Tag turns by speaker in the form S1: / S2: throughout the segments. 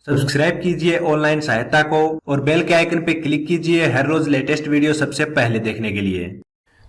S1: Subscribe कीजिए online सहायता को और बेल के आइकन पे क्लिक कीजिए हर रोज लेटेस्ट वीडियो सबसे पहले देखने के लिए।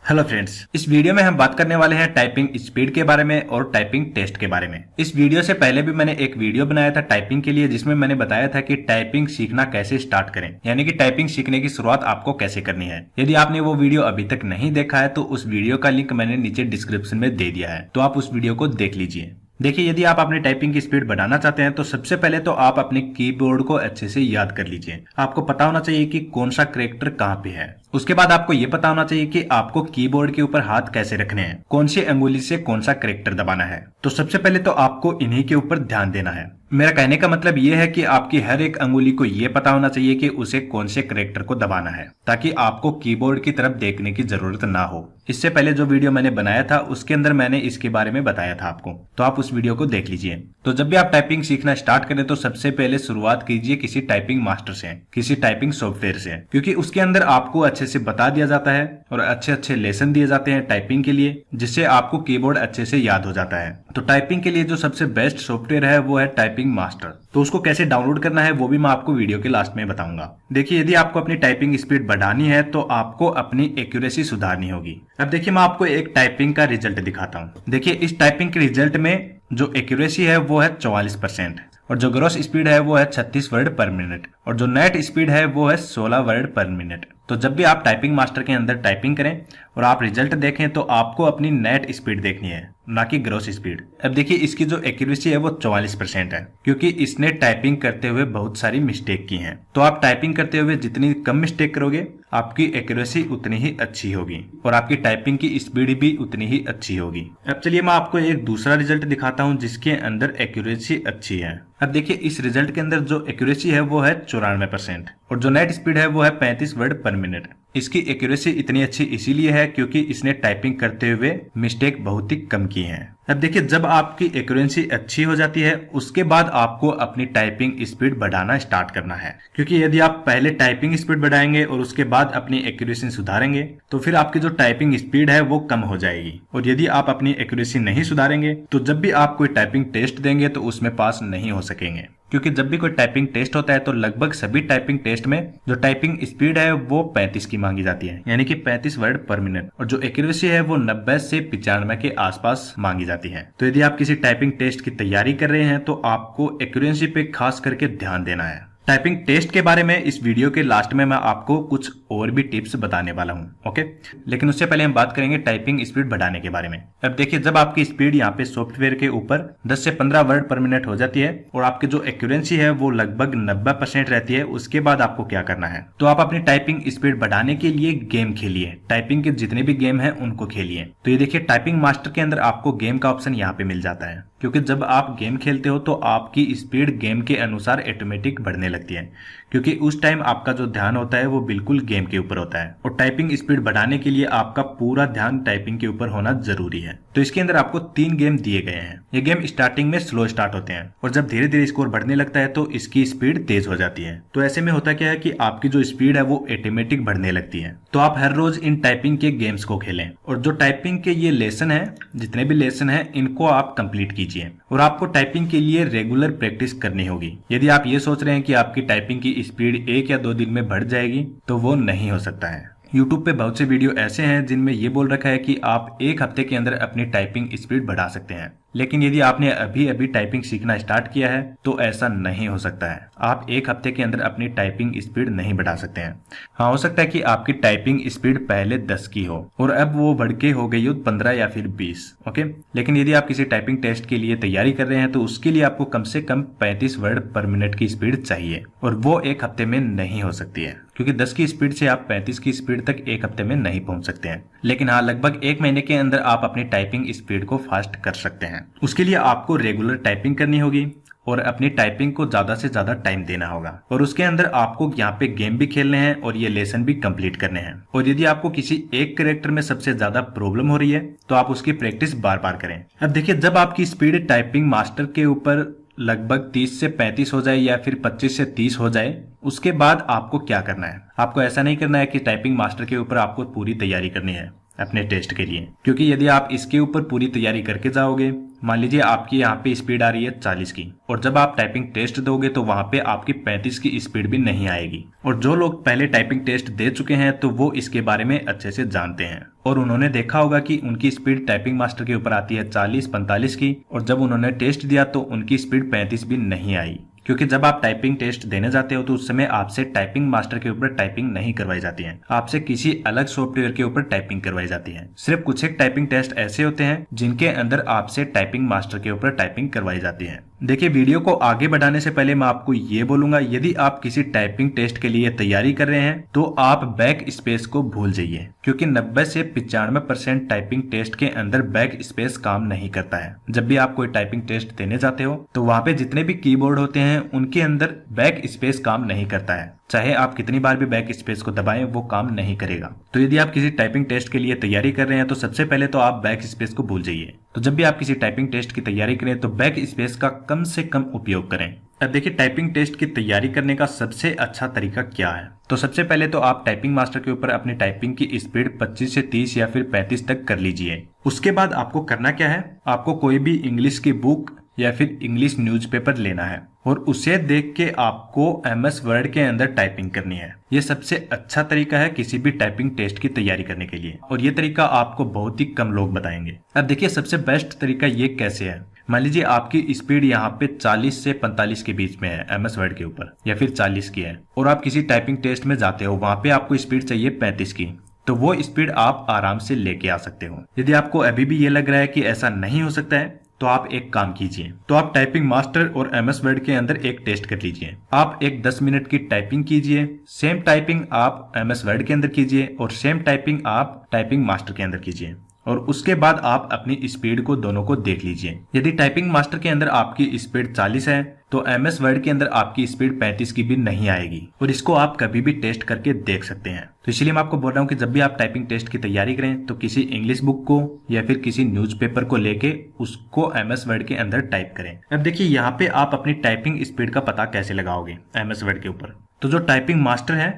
S1: हेलो फ्रेंड्स, इस वीडियो में हम बात करने वाले हैं टाइपिंग स्पीड के बारे में और टाइपिंग टेस्ट के बारे में। इस वीडियो से पहले भी मैंने एक वीडियो बनाया था टाइपिंग के लिए, जिसमें मैंने बताया था कि टाइपिंग सीखना कैसे स्टार्ट करें, यानी कि टाइपिंग सीखने की शुरुआत आपको कैसे करनी है। यदि आपने वो वीडियो अभी तक नहीं देखा है तो उस वीडियो का लिंक मैंने नीचे डिस्क्रिप्शन में दे दिया है, तो आप उस वीडियो को देख लीजिए। देखिए, यदि आप अपनी टाइपिंग की स्पीड बढ़ाना चाहते हैं तो सबसे पहले तो आप अपने कीबोर्ड को अच्छे से याद कर लीजिए। आपको पता होना चाहिए कि कौन सा कैरेक्टर कहाँ पे है। उसके बाद आपको ये पता होना चाहिए कि आपको कीबोर्ड के ऊपर हाथ कैसे रखने हैं, कौन सी अंगुली से कौन सा कैरेक्टर दबाना है। तो सबसे पहले तो आपको इन्हीं के ऊपर ध्यान देना है। मेरा कहने का मतलब ये है कि आपकी हर एक अंगुली को ये पता होना चाहिए कि उसे कौन से कैरेक्टर को दबाना है, ताकि आपको कीबोर्ड की तरफ देखने की जरूरत ना हो। इससे पहले जो वीडियो मैंने बनाया था उसके अंदर मैंने इसके बारे में बताया था आपको, तो आप उस वीडियो को देख लीजिए। तो जब भी आप टाइपिंग सीखना स्टार्ट करें तो सबसे पहले शुरुआत कीजिए किसी टाइपिंग मास्टर से, किसी टाइपिंग सॉफ्टवेयर से, क्योंकि उसके अंदर आपको अच्छे से बता दिया जाता है और अच्छे अच्छे लेसन दिए जाते हैं टाइपिंग के लिए, जिससे आपको कीबोर्ड अच्छे से याद हो जाता है। तो टाइपिंग के लिए जो सबसे बेस्ट सॉफ्टवेयर है वो है टाइपिंग मास्टर। तो उसको कैसे डाउनलोड करना है वो भी मैं आपको वीडियो के लास्ट में बताऊंगा। देखिए, यदि आपको अपनी टाइपिंग स्पीड बढ़ानी है तो आपको अपनी एक्यूरेसी सुधारनी होगी। अब देखिए, मैं आपको एक टाइपिंग का रिजल्ट दिखाता हूँ। देखिए, इस टाइपिंग के रिजल्ट में जो एक्यूरेसी है वो है 44% और जो ग्रॉस स्पीड है वो है 36 वर्ड पर मिनट और जो नेट स्पीड है वो है 16 वर्ड पर मिनट। तो जब भी आप टाइपिंग मास्टर के अंदर टाइपिंग करें और आप रिजल्ट देखें तो आपको अपनी नेट स्पीड देखनी है, ना कि ग्रॉस स्पीड। अब देखिए, इसकी जो एक्यूरेसी है वो 44% है, क्योंकि इसने टाइपिंग करते हुए बहुत सारी मिस्टेक की हैं। तो आप टाइपिंग करते हुए जितनी कम मिस्टेक करोगे आपकी एक्यूरेसी उतनी ही अच्छी होगी और आपकी टाइपिंग की स्पीड भी उतनी ही अच्छी होगी। अब चलिए मैं आपको एक दूसरा रिजल्ट दिखाता हूं जिसके अंदर एक्यूरेसी अच्छी है। अब देखिए, इस रिजल्ट के अंदर जो एक्यूरेसी है वो है 94% और जो नेट स्पीड है वो है 35 वर्ड पर मिनट। इसकी एक्यूरेसी इतनी अच्छी इसीलिए है क्योंकि इसने टाइपिंग करते हुए मिस्टेक बहुत ही कम की है। अब देखिए, जब आपकी एक्यूरेसी अच्छी हो जाती है उसके बाद आपको अपनी टाइपिंग स्पीड बढ़ाना स्टार्ट करना है, क्योंकि यदि आप पहले टाइपिंग स्पीड बढ़ाएंगे और उसके बाद अपनी एक्यूरेसी सुधारेंगे तो फिर आपकी जो टाइपिंग स्पीड है वो कम हो जाएगी। और यदि आप अपनी एक्यूरेसी नहीं सुधारेंगे तो जब भी आप कोई टाइपिंग टेस्ट देंगे तो उसमें पास नहीं हो सकेंगे, क्योंकि जब भी कोई टाइपिंग टेस्ट होता है तो लगभग सभी टाइपिंग टेस्ट में जो टाइपिंग स्पीड है वो 35 की मांगी जाती है, यानी कि 35 वर्ड पर मिनट, और जो एक्यूरेसी है वो 90 से 95 के आसपास मांगी जाती है। तो यदि आप किसी टाइपिंग टेस्ट की तैयारी कर रहे हैं तो आपको एक्यूरेसी पे खास करके ध्यान देना है। टाइपिंग टेस्ट के बारे में इस वीडियो के लास्ट में मैं आपको कुछ और भी टिप्स बताने वाला हूं, ओके। लेकिन उससे पहले हम बात करेंगे टाइपिंग स्पीड बढ़ाने के बारे में। अब देखिए, जब आपकी स्पीड यहाँ पे सॉफ्टवेयर के ऊपर 10 से 15 वर्ड पर मिनट हो जाती है और आपकी जो एक्यूरेसी है वो लगभग 90% रहती है, उसके बाद आपको क्या करना है, तो आप अपनी टाइपिंग स्पीड बढ़ाने के लिए गेम खेलिए। टाइपिंग के जितने भी गेम है उनको खेलिए। तो ये देखिए, टाइपिंग मास्टर के अंदर आपको गेम का ऑप्शन यहाँ पे मिल जाता है, क्योंकि जब आप गेम खेलते हो तो आपकी स्पीड गेम के अनुसार ऑटोमेटिक बढ़ने लगती है, क्योंकि उस टाइम आपका जो ध्यान होता है वो बिल्कुल गेम के ऊपर होता है। और टाइपिंग स्पीड बढ़ाने के लिए आपका पूरा ध्यान टाइपिंग के ऊपर होना जरूरी है। तो इसके अंदर आपको 3 गेम दिए गए हैं। ये गेम स्टार्टिंग में स्लो स्टार्ट होते हैं और जब धीरे धीरे स्कोर बढ़ने लगता है तो इसकी स्पीड तेज हो जाती है। तो ऐसे में होता क्या है कि आपकी जो स्पीड है वो ऑटोमेटिक बढ़ने लगती है। तो आप हर रोज इन टाइपिंग के गेम्स को खेलें और जो टाइपिंग के ये लेसन है, जितने भी लेसन है, इनको आप कंप्लीट कीजिए। और आपको टाइपिंग के लिए रेगुलर प्रैक्टिस करनी होगी। यदि आप ये सोच रहे हैं कि आपकी टाइपिंग की स्पीड 1 या 2 दिन में बढ़ जाएगी तो वो नहीं हो सकता है। YouTube पे बहुत से वीडियो ऐसे हैं जिनमें ये बोल रखा है कि आप 1 हफ्ते के अंदर अपनी टाइपिंग स्पीड बढ़ा सकते हैं, लेकिन यदि आपने अभी अभी टाइपिंग सीखना स्टार्ट किया है तो ऐसा नहीं हो सकता है। आप 1 हफ्ते के अंदर अपनी टाइपिंग स्पीड नहीं बढ़ा सकते हैं। हाँ, हो सकता है कि आपकी टाइपिंग स्पीड पहले 10 की हो और अब वो बढ़ के हो गई हो 15 या फिर 20, ओके। लेकिन यदि आप किसी टाइपिंग टेस्ट के लिए तैयारी कर रहे हैं तो उसके लिए आपको कम से कम 35 वर्ड पर मिनट की स्पीड चाहिए और वो 1 हफ्ते में नहीं हो सकती है, क्योंकि 10 की स्पीड से आप 35 की स्पीड तक 1 हफ्ते में नहीं पहुंच सकते हैं। लेकिन हाँ, लगभग 1 महीने के अंदर आप अपनी टाइपिंग स्पीड को फास्ट कर सकते हैं। उसके लिए आपको रेगुलर टाइपिंग करनी होगी और अपनी टाइपिंग को ज्यादा से ज्यादा टाइम देना होगा और उसके अंदर आपको यहाँ पे गेम भी खेलने हैं और ये लेसन भी कंप्लीट करने हैं। और यदि आपको किसी एक कैरेक्टर में सबसे ज्यादा प्रॉब्लम हो रही है तो आप उसकी प्रैक्टिस बार बार करें। अब देखिए, जब आपकी स्पीड टाइपिंग मास्टर के ऊपर लगभग 30 से 35 हो जाए या फिर 25 से 30 हो जाए, उसके बाद आपको क्या करना है। आपको ऐसा नहीं करना है कि टाइपिंग मास्टर के ऊपर आपको पूरी तैयारी करनी है। अपने टेस्ट के लिए, क्योंकि यदि आप इसके ऊपर पूरी तैयारी करके जाओगे, मान लीजिए आपकी यहाँ पे स्पीड आ रही है 40 की, और जब आप टाइपिंग टेस्ट दोगे तो वहां पे आपकी 35 की स्पीड भी नहीं आएगी। और जो लोग पहले टाइपिंग टेस्ट दे चुके हैं तो वो इसके बारे में अच्छे से जानते हैं, और उन्होंने देखा होगा कि उनकी स्पीड टाइपिंग मास्टर के ऊपर आती है 40-45 की, और जब उन्होंने टेस्ट दिया तो उनकी स्पीड 35 भी नहीं आई। क्योंकि जब आप टाइपिंग टेस्ट देने जाते हो तो उस समय आपसे टाइपिंग मास्टर के ऊपर टाइपिंग नहीं करवाई जाती है, आपसे किसी अलग सॉफ्टवेयर के ऊपर टाइपिंग करवाई जाती है। सिर्फ कुछ एक टाइपिंग टेस्ट ऐसे होते हैं जिनके अंदर आपसे टाइपिंग मास्टर के ऊपर टाइपिंग करवाई जाती है। देखिए, वीडियो को आगे बढ़ाने से पहले मैं आपको ये बोलूंगा, यदि आप किसी टाइपिंग टेस्ट के लिए तैयारी कर रहे हैं तो आप बैक स्पेस को भूल जाइए, क्योंकि 90 से 95% टाइपिंग टेस्ट के अंदर बैक स्पेस काम नहीं करता है। जब भी आप कोई टाइपिंग टेस्ट देने जाते हो तो वहां पे जितने भी कीबोर्ड होते हैं उनके अंदर बैक स्पेस काम नहीं करता है, चाहे आप कितनी बार भी बैक स्पेस को दबाएं वो काम नहीं करेगा। तो यदि आप किसी टाइपिंग टेस्ट के लिए तैयारी कर रहे हैं तो सबसे पहले तो आप बैक स्पेस को भूल जाइए। तो जब भी आप किसी टाइपिंग टेस्ट की तैयारी करें तो बैक स्पेस का कम से कम उपयोग करें। अब देखिए, टाइपिंग टेस्ट की तैयारी करने का सबसे अच्छा तरीका क्या है। तो सबसे पहले तो आप टाइपिंग मास्टर के ऊपर अपनी टाइपिंग की स्पीड 25 से 30 या फिर 35 तक कर लीजिए। उसके बाद आपको करना क्या है, आपको कोई भी इंग्लिश की बुक या फिर इंग्लिश न्यूज़पेपर लेना है और उसे देख के आपको MS वर्ड के अंदर टाइपिंग करनी है। ये सबसे अच्छा तरीका है किसी भी टाइपिंग टेस्ट की तैयारी करने के लिए, और ये तरीका आपको बहुत ही कम लोग बताएंगे। अब देखिए, सबसे बेस्ट तरीका ये कैसे है। मान लीजिए आपकी स्पीड यहाँ पे 40 से 45 के बीच में है MS वर्ड के ऊपर, या फिर 40 की है, और आप किसी टाइपिंग टेस्ट में जाते हो, वहां पे आपको स्पीड चाहिए 35 की, तो वो स्पीड आप आराम से लेके आ सकते हो। यदि आपको अभी भी ये लग रहा है कि ऐसा नहीं हो सकता है तो आप एक काम कीजिए, तो आप टाइपिंग मास्टर और MS वर्ड के अंदर एक टेस्ट कर लीजिए। आप एक 10 मिनट की टाइपिंग कीजिए, सेम टाइपिंग आप MS वर्ड के अंदर कीजिए और सेम टाइपिंग आप टाइपिंग मास्टर के अंदर कीजिए, और उसके बाद आप अपनी स्पीड को दोनों को देख लीजिए। यदि टाइपिंग मास्टर के अंदर आपकी स्पीड 40 है तो MS वर्ड के अंदर आपकी स्पीड 35 की भी नहीं आएगी, और इसको आप कभी भी टेस्ट करके देख सकते हैं। तो इसलिए मैं आपको बोल रहा हूँ कि जब भी आप टाइपिंग टेस्ट की तैयारी करें तो किसी इंग्लिश बुक को या फिर किसी न्यूज़पेपर को लेके उसको MS वर्ड के अंदर टाइप करें। अब देखिए, यहाँ पे आप अपनी टाइपिंग स्पीड का पता कैसे लगाओगे MS वर्ड के ऊपर। तो जो टाइपिंग मास्टर है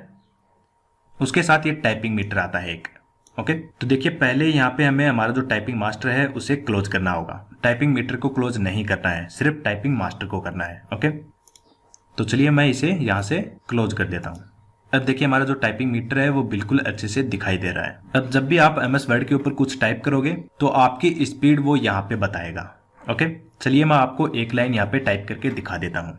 S1: उसके साथ ये टाइपिंग मीटर आता है एक। ओके, तो देखिए, पहले यहाँ पे हमें हमारा जो टाइपिंग मास्टर है उसे क्लोज करना होगा। टाइपिंग मीटर को क्लोज नहीं करना है, सिर्फ टाइपिंग मास्टर को करना है। ओके, तो चलिए मैं इसे यहाँ से क्लोज कर देता हूँ। अब देखिए, हमारा जो टाइपिंग मीटर है वो बिल्कुल अच्छे से दिखाई दे रहा है। अब जब भी आप MS वर्ड के ऊपर कुछ टाइप करोगे तो आपकी स्पीड वो यहाँ पे बताएगा। ओके, चलिए मैं आपको एक लाइन यहाँ पे टाइप करके दिखा देता हूँ।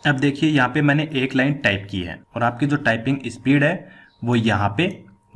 S1: अब देखिए, यहाँ पे मैंने एक लाइन टाइप की है और आपकी जो टाइपिंग स्पीड है वो यहाँ पे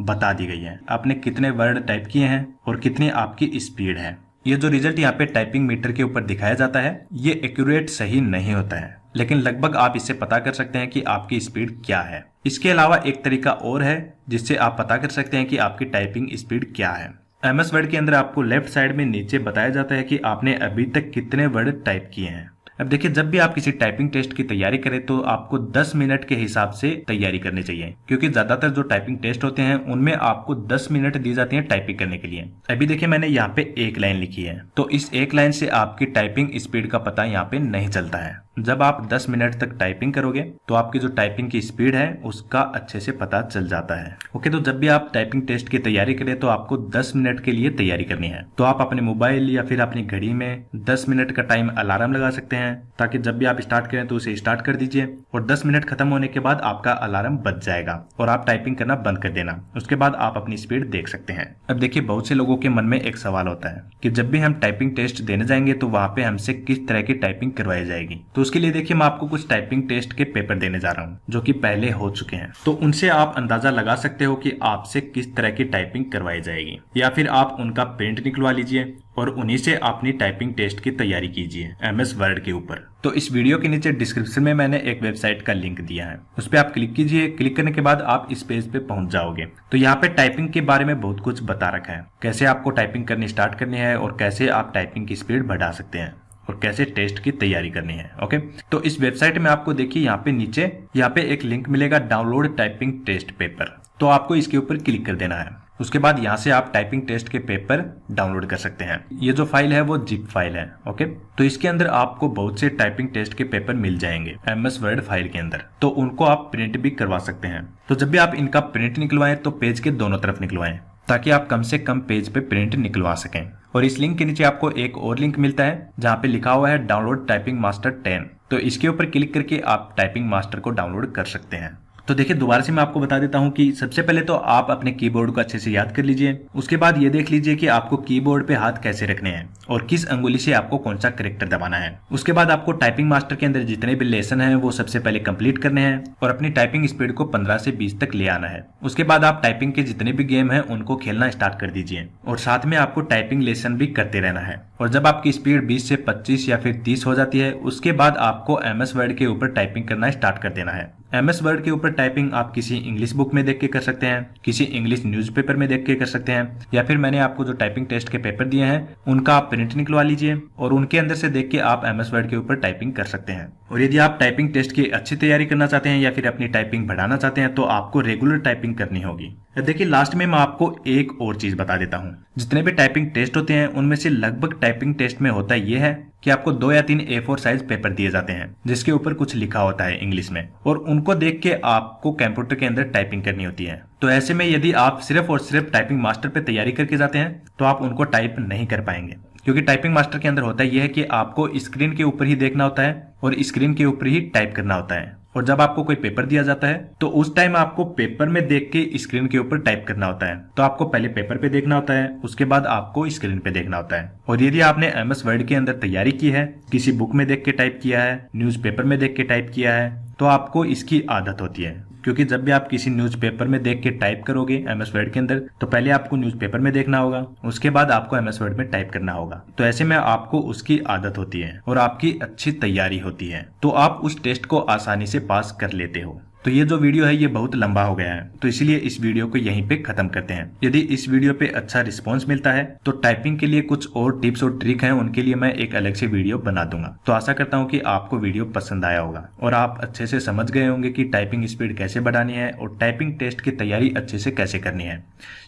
S1: बता दी गई है। आपने कितने वर्ड टाइप किए हैं और कितनी आपकी स्पीड है। ये जो रिजल्ट यहाँ पे टाइपिंग मीटर के ऊपर दिखाया जाता है ये एक्यूरेट सही नहीं होता है, लेकिन लगभग आप इससे पता कर सकते हैं कि आपकी स्पीड क्या है। इसके अलावा एक तरीका और है जिससे आप पता कर सकते हैं कि आपकी टाइपिंग स्पीड क्या है। MS वर्ड के अंदर आपको लेफ्ट साइड में नीचे बताया जाता है कि आपने अभी तक कितने वर्ड टाइप किए हैं। अब देखिए, जब भी आप किसी टाइपिंग टेस्ट की तैयारी करें तो आपको 10 मिनट के हिसाब से तैयारी करनी चाहिए, क्योंकि ज्यादातर जो टाइपिंग टेस्ट होते हैं उनमें आपको 10 मिनट दी जाती है टाइपिंग करने के लिए। अभी देखिए, मैंने यहाँ पे एक लाइन लिखी है, तो इस एक लाइन से आपकी टाइपिंग स्पीड का पता यहाँ पे नहीं चलता है। जब आप 10 मिनट तक टाइपिंग करोगे तो आपकी जो टाइपिंग की स्पीड है उसका अच्छे से पता चल जाता है। ओके, तो जब भी आप टाइपिंग टेस्ट की तैयारी करें तो आपको 10 मिनट के लिए तैयारी करनी है। तो आप अपने मोबाइल या फिर अपनी घड़ी में 10 मिनट का टाइम अलार्म लगा सकते हैं, ताकि जब भी आप स्टार्ट करें तो उसे स्टार्ट कर दीजिए और 10 मिनट खत्म होने के बाद आपका अलार्म बज जाएगा और आप टाइपिंग करना बंद कर देना। उसके बाद आप अपनी स्पीड देख सकते हैं। अब देखिए, बहुत से लोगों के मन में एक सवाल होता है कि जब भी हम टाइपिंग टेस्ट देने जाएंगे तो वहां पे हमसे किस तरह की टाइपिंग करवाई जाएगी। तो उसके लिए देखिए, मैं आपको कुछ टाइपिंग टेस्ट के पेपर देने जा रहा हूँ जो कि पहले हो चुके हैं, तो उनसे आप अंदाजा लगा सकते हो कि आपसे किस तरह की टाइपिंग करवाई जाएगी, या फिर आप उनका प्रिंट निकलवा लीजिए और उन्हीं से अपनी टाइपिंग टेस्ट की तैयारी कीजिए MS वर्ड के ऊपर। तो इस वीडियो के नीचे डिस्क्रिप्शन में मैंने एक वेबसाइट का लिंक दिया है, उस पर आप क्लिक कीजिए। क्लिक करने के बाद आप इस पेज पे पहुंच जाओगे। तो यहाँ पे टाइपिंग के बारे में बहुत कुछ बता रखा है, कैसे आपको टाइपिंग करनी स्टार्ट करनी है और कैसे आप टाइपिंग की स्पीड बढ़ा सकते हैं। और कैसे टेस्ट की तैयारी करनी है। ओके, तो इस वेबसाइट में आपको देखिए यहाँ पे नीचे यहाँ पे एक लिंक मिलेगा, डाउनलोड टाइपिंग टेस्ट पेपर। तो आपको इसके ऊपर क्लिक कर देना है। उसके बाद यहाँ से आप टाइपिंग टेस्ट के पेपर डाउनलोड कर सकते हैं। ये जो फाइल है वो जिप फाइल है। ओके, तो इसके अंदर आपको बहुत से टाइपिंग टेस्ट के पेपर मिल जाएंगे MS वर्ड फाइल के अंदर, तो उनको आप प्रिंट भी करवा सकते हैं। तो जब भी आप इनका प्रिंट निकलवाएं तो पेज के दोनों तरफ निकलवाएं, ताकि आप कम से कम पेज पे प्रिंट निकलवा सकें। और इस लिंक के नीचे आपको एक और लिंक मिलता है जहाँ पे लिखा हुआ है डाउनलोड टाइपिंग मास्टर 10। तो इसके ऊपर क्लिक करके आप टाइपिंग मास्टर को डाउनलोड कर सकते हैं। तो देखिए दोबारा से मैं आपको बता देता हूं कि सबसे पहले तो आप अपने कीबोर्ड को अच्छे से याद कर लीजिए। उसके बाद ये देख लीजिए कि आपको कीबोर्ड पे हाथ कैसे रखने हैं और किस अंगुली से आपको कौन सा कैरेक्टर दबाना है। उसके बाद आपको टाइपिंग मास्टर के अंदर जितने भी लेसन हैं वो सबसे पहले कंप्लीट करने हैं और अपनी टाइपिंग स्पीड को 15 से 20 तक ले आना है। उसके बाद आप टाइपिंग के जितने भी गेम हैं उनको खेलना स्टार्ट कर दीजिए और साथ में आपको टाइपिंग लेसन भी करते रहना है। और जब आपकी स्पीड 20 से 25 या फिर 30 हो जाती है, उसके बाद आपको MS वर्ड के ऊपर टाइपिंग करना स्टार्ट कर देना है। MS वर्ड के ऊपर टाइपिंग आप किसी इंग्लिश बुक में देख के कर सकते हैं, किसी इंग्लिश न्यूज़पेपर में देख के कर सकते हैं, या फिर मैंने आपको जो टाइपिंग टेस्ट के पेपर दिए हैं उनका आप प्रिंट निकलवा लीजिए और उनके अंदर से देख के आप MS वर्ड के ऊपर टाइपिंग कर सकते हैं। और यदि आप टाइपिंग टेस्ट की अच्छी तैयारी करना चाहते हैं या फिर अपनी टाइपिंग बढ़ाना चाहते हैं तो आपको रेगुलर टाइपिंग करनी होगी। देखिए लास्ट में मैं आपको एक और चीज बता देता हूँ। जितने भी टाइपिंग टेस्ट होते हैं उनमें से लगभग टाइपिंग टेस्ट में होता यह है कि आपको 2 या 3 A4 साइज पेपर दिए जाते हैं जिसके ऊपर कुछ लिखा होता है इंग्लिश में, और उनको देख के आपको कंप्यूटर के अंदर टाइपिंग करनी होती है। तो ऐसे में यदि आप सिर्फ और सिर्फ टाइपिंग मास्टर पे तैयारी करके जाते हैं तो आप उनको टाइप नहीं कर पाएंगे, क्योंकि टाइपिंग मास्टर के अंदर होता यह है कि आपको स्क्रीन के ऊपर ही देखना होता है और स्क्रीन के ऊपर ही टाइप करना होता है। और जब आपको कोई पेपर दिया जाता है तो उस टाइम आपको पेपर में देख के स्क्रीन के ऊपर टाइप करना होता है। तो आपको पहले पेपर पे देखना होता है, उसके बाद आपको स्क्रीन पे देखना होता है। और यदि आपने MS वर्ड के अंदर तैयारी की है, किसी बुक में देख के टाइप किया है, न्यूज़पेपर में देख के टाइप किया है, तो आपको इसकी आदत होती है। क्योंकि जब भी आप किसी न्यूज़पेपर में देख के टाइप करोगे MS वर्ड के अंदर, तो पहले आपको न्यूज़पेपर में देखना होगा, उसके बाद आपको MS वर्ड में टाइप करना होगा। तो ऐसे में आपको उसकी आदत होती है और आपकी अच्छी तैयारी होती है, तो आप उस टेस्ट को आसानी से पास कर लेते हो। तो ये जो वीडियो है ये बहुत लंबा हो गया है, तो इसीलिए इस वीडियो को यहीं पे खत्म करते हैं। यदि इस वीडियो पे अच्छा रिस्पांस मिलता है तो टाइपिंग के लिए कुछ और टिप्स और ट्रिक हैं, उनके लिए मैं एक अलग से वीडियो बना दूंगा। तो आशा करता हूँ कि आपको वीडियो पसंद आया होगा और आप अच्छे से समझ गए होंगे कि टाइपिंग स्पीड कैसे बढ़ानी है और टाइपिंग टेस्ट की तैयारी अच्छे से कैसे करनी है।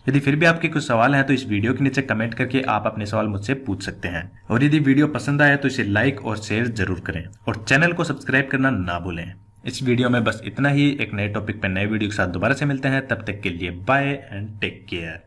S1: यदि फिर भी आपके कुछ सवाल हैं तो इस वीडियो के नीचे कमेंट करके आप अपने सवाल मुझसे पूछ सकते हैं। और यदि वीडियो पसंद आया तो इसे लाइक और शेयर जरूर करें और चैनल को सब्सक्राइब करना ना भूलें। इस वीडियो में बस इतना ही। एक नए टॉपिक पर नए वीडियो के साथ दोबारा से मिलते हैं, तब तक के लिए बाय एंड टेक केयर।